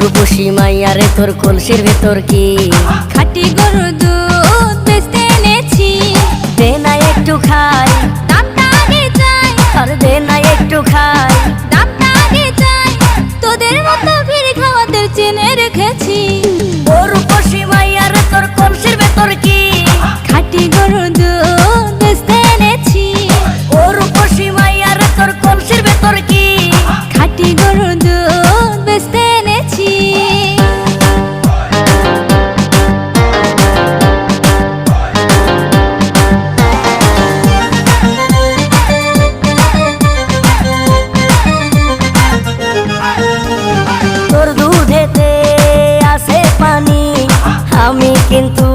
রূপসী মাইয়ারে তোর কলসির ভেতর কি খাঁটি গরুর দুধ বেচতে এনেছি। দে না একটু খাই, দামটা আগে চাই, আর দে না একটু খাই। দামটা আগে চাই, তোদের মতো ভিড় খাওয়াদের চেনে রেখেছি। ও রূপসী মাইয়ারে তোর কলসির ভেতর কি খাঁটি গরুর দুধ বেচতে এনেছি। ও রূপসী মাইয়ারে তোর কলসির ভেতর কি খাঁটি গরুর দুধ বেচতে এনেছি। তোর দুধেতে আছে পানি, আমি কিন্তু